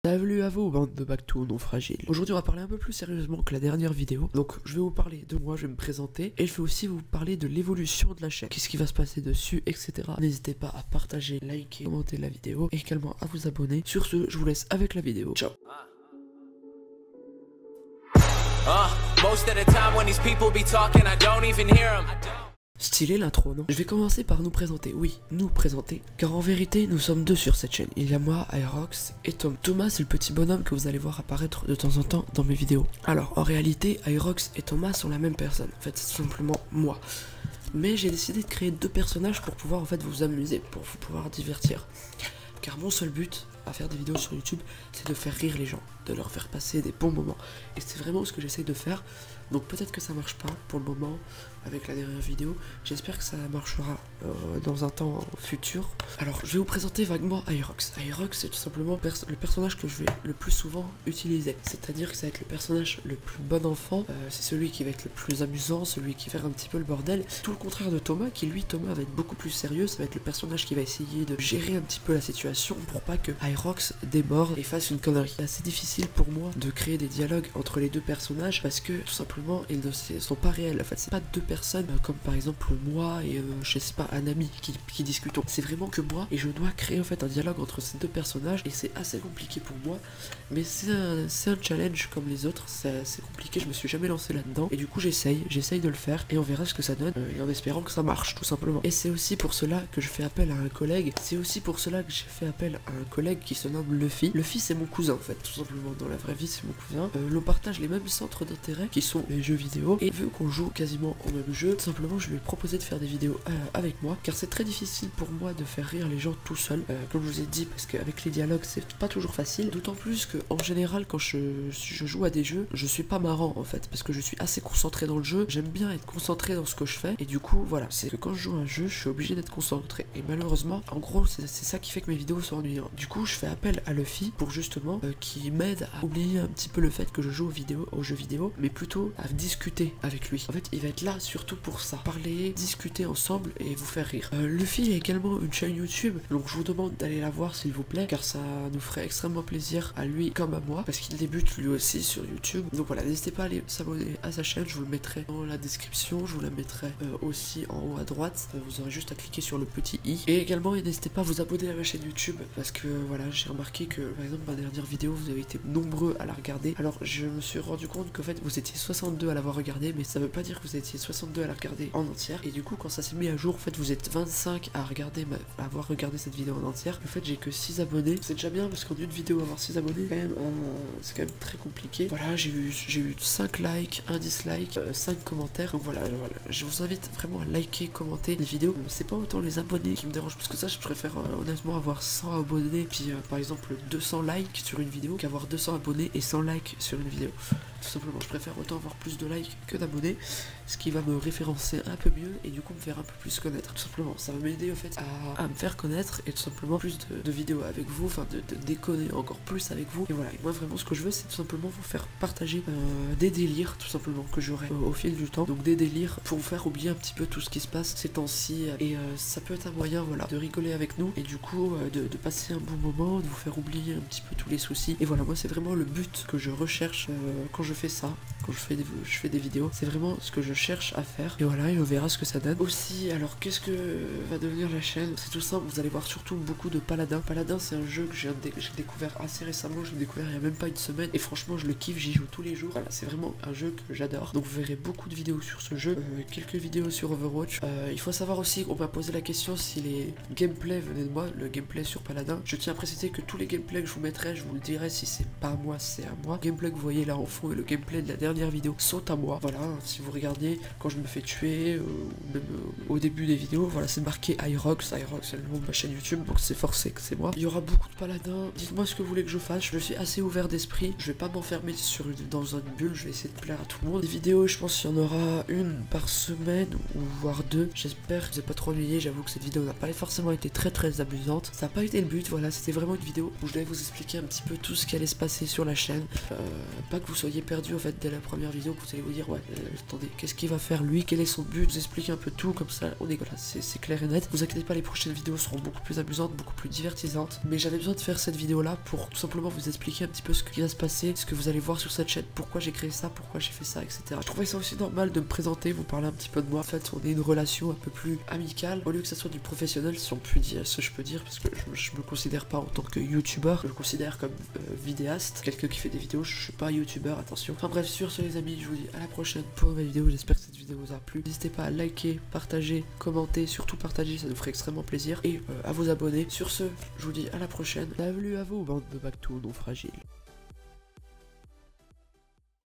Salut à vous, bande de bactos non fragiles. Aujourd'hui on va parler un peu plus sérieusement que la dernière vidéo. Donc je vais vous parler de moi, je vais me présenter. Et je vais aussi vous parler de l'évolution de la chaîne. Qu'est-ce qui va se passer dessus, etc. N'hésitez pas à partager, liker, commenter la vidéo. Et également à vous abonner. Sur ce, je vous laisse avec la vidéo. Ciao. Stylé l'intro, non? Je vais commencer par nous présenter, oui, nous présenter, car en vérité, nous sommes deux sur cette chaîne. Il y a moi, Aerox et Tom. Thomas, c'est le petit bonhomme que vous allez voir apparaître de temps en temps dans mes vidéos. Alors, en réalité, Aerox et Thomas sont la même personne. En fait, c'est tout simplement moi. Mais j'ai décidé de créer deux personnages pour pouvoir en fait vous amuser, pour vous pouvoir divertir. Car mon seul but à faire des vidéos sur YouTube, c'est de faire rire les gens, de leur faire passer des bons moments. Et c'est vraiment ce que j'essaie de faire. Donc peut-être que ça marche pas pour le moment avec la dernière vidéo. J'espère que ça marchera dans un temps futur. Alors je vais vous présenter vaguement Aerox. Aerox c'est tout simplement le personnage que je vais le plus souvent utiliser. C'est-à-dire que ça va être le personnage le plus bon enfant. C'est celui qui va être le plus amusant, celui qui va faire un petit peu le bordel. Tout le contraire de Thomas, qui lui, Thomas va être beaucoup plus sérieux. Ça va être le personnage qui va essayer de gérer un petit peu la situation pour pas que Aerox déborde et fasse une connerie. C'est assez difficile pour moi de créer des dialogues entre les deux personnages parce que tout simplement ils ne sont pas réels. En fait c'est pas deux personnes comme par exemple moi et je sais pas un ami qui discutons. C'est vraiment que moi et je dois créer en fait un dialogue entre ces deux personnages et c'est assez compliqué pour moi. Mais c'est un challenge comme les autres. C'est compliqué, je me suis jamais lancé là-dedans et du coup j'essaye de le faire et on verra ce que ça donne et en espérant que ça marche tout simplement. Et c'est aussi pour cela que je fais appel à un collègue. C'est aussi pour cela que j'ai fait appel à un collègue qui se nomme Luffy. Luffy c'est mon cousin en fait, tout simplement. Dans la vraie vie c'est mon cousin. L'on partage les mêmes centres d'intérêt qui sont les jeux vidéo et vu qu'on joue quasiment au même jeu, tout simplement je lui ai proposé de faire des vidéos avec moi car c'est très difficile pour moi de faire rire les gens tout seul, comme je vous ai dit, parce qu'avec les dialogues c'est pas toujours facile, d'autant plus que en général quand je joue à des jeux je suis pas marrant en fait parce que je suis assez concentré dans le jeu, j'aime bien être concentré dans ce que je fais et du coup voilà, c'est que quand je joue à un jeu je suis obligé d'être concentré et malheureusement en gros c'est ça qui fait que mes vidéos sont ennuyantes. Du coup je fais appel à Luffy pour justement qui m'aide à oublier un petit peu le fait que je joue aux jeux vidéo mais plutôt à discuter avec lui. En fait il va être là surtout pour ça, parler, discuter ensemble et vous faire rire. Luffy a également une chaîne YouTube, donc je vous demande d'aller la voir s'il vous plaît car ça nous ferait extrêmement plaisir à lui comme à moi parce qu'il débute lui aussi sur YouTube. Donc voilà, n'hésitez pas à aller s'abonner à sa chaîne, je vous le mettrai dans la description, je vous la mettrai aussi en haut à droite, vous aurez juste à cliquer sur le petit i et également n'hésitez pas à vous abonner à ma chaîne YouTube parce que voilà, j'ai remarqué que par exemple ma dernière vidéo vous avez été nombreux à la regarder. Alors je me suis rendu compte qu'en fait vous étiez 62 à l'avoir regardé, mais ça veut pas dire que vous étiez 62 à la regarder en entière et du coup quand ça s'est mis à jour en fait vous êtes 25 à avoir regardé cette vidéo en entière. En fait j'ai que 6 abonnés, c'est déjà bien parce qu'en une vidéo avoir 6 abonnés quand même c'est quand même très compliqué. Voilà, j'ai eu 5 likes, 1 dislike, 5 commentaires, donc voilà, je vous invite vraiment à liker, commenter les vidéos. C'est pas autant les abonnés qui me dérangent parce que ça je préfère honnêtement avoir 100 abonnés puis par exemple 200 likes sur une vidéo qu'avoir 200 abonnés et 100 likes sur une vidéo. Tout simplement, je préfère autant avoir plus de likes que d'abonnés, ce qui va me référencer un peu mieux et du coup me faire un peu plus connaître. Tout simplement, ça va m'aider en fait à me faire connaître et tout simplement plus de vidéos avec vous, enfin de déconner encore plus avec vous. Et voilà, et moi vraiment ce que je veux c'est tout simplement vous faire partager des délires tout simplement que j'aurai au fil du temps. Donc des délires pour vous faire oublier un petit peu tout ce qui se passe ces temps-ci et ça peut être un moyen voilà de rigoler avec nous et du coup de passer un bon moment, de vous faire oublier un petit peu tous les soucis. Et voilà, moi c'est vraiment le but que je recherche quand je fais ça, quand je fais des vidéos, c'est vraiment ce que je cherche à faire et voilà, et on verra ce que ça donne. Aussi, alors qu'est-ce que va devenir la chaîne? C'est tout simple, vous allez voir surtout beaucoup de Paladin. Paladin c'est un jeu que j'ai découvert assez récemment, je l'ai découvert il y a même pas une semaine et franchement je le kiffe, j'y joue tous les jours. Voilà, c'est vraiment un jeu que j'adore, donc vous verrez beaucoup de vidéos sur ce jeu, quelques vidéos sur Overwatch. Il faut savoir aussi qu'on m'a posé la question si les gameplays venaient de moi, le gameplay sur Paladin. Je tiens à préciser que tous les gameplays que je vous mettrai, je vous le dirai si c'est pas à moi, c'est à moi. Le gameplay que vous voyez là en fond et le gameplay de la dernière vidéo sont à moi. Voilà, si vous regardez quand je me fais tuer ou même au début des vidéos, voilà, c'est marqué Aerox. Aerox c'est le nom de ma chaîne YouTube, donc c'est forcé que c'est moi. Il y aura beaucoup de Paladins. Dites-moi ce que vous voulez que je fasse. Je suis assez ouvert d'esprit. Je vais pas m'enfermer dans une bulle. Je vais essayer de plaire à tout le monde. Des vidéos, je pense qu'il y en aura une par semaine ou voire deux. J'espère que vous n'êtes pas trop ennuyé. J'avoue que cette vidéo n'a pas forcément été très amusante. Ça n'a pas été le but. Voilà, c'était vraiment une vidéo où je devais vous expliquer un petit peu tout ce qui allait se passer sur la chaîne. Pas que vous soyez perdu en fait dès la première vidéo, que vous allez vous dire ouais, attendez, qu'est-ce qu'il va faire lui, quel est son but, je vous explique un peu tout, comme ça on est voilà, c'est clair et net. Vous inquiétez pas, les prochaines vidéos seront beaucoup plus amusantes, beaucoup plus divertissantes, mais j'avais besoin de faire cette vidéo là pour tout simplement vous expliquer un petit peu ce qui va se passer, ce que vous allez voir sur cette chaîne, pourquoi j'ai créé ça, pourquoi j'ai fait ça, etc. Je trouvais ça aussi normal de me présenter, vous parler un petit peu de moi. En fait, on est une relation un peu plus amicale, au lieu que ça soit du professionnel, si on peut dire ce que je peux dire, parce que je me considère pas en tant que youtubeur, je me considère comme vidéaste, quelqu'un qui fait des vidéos, je suis pas youtubeur, attention. Enfin bref, sur ce les amis, je vous dis à la prochaine pour une nouvelle vidéo, j'espère que cette vidéo vous a plu. N'hésitez pas à liker, partager, commenter, surtout partager, ça nous ferait extrêmement plaisir, et à vous abonner. Sur ce, je vous dis à la prochaine. Bienvenue à vous, bande de bactos non fragiles.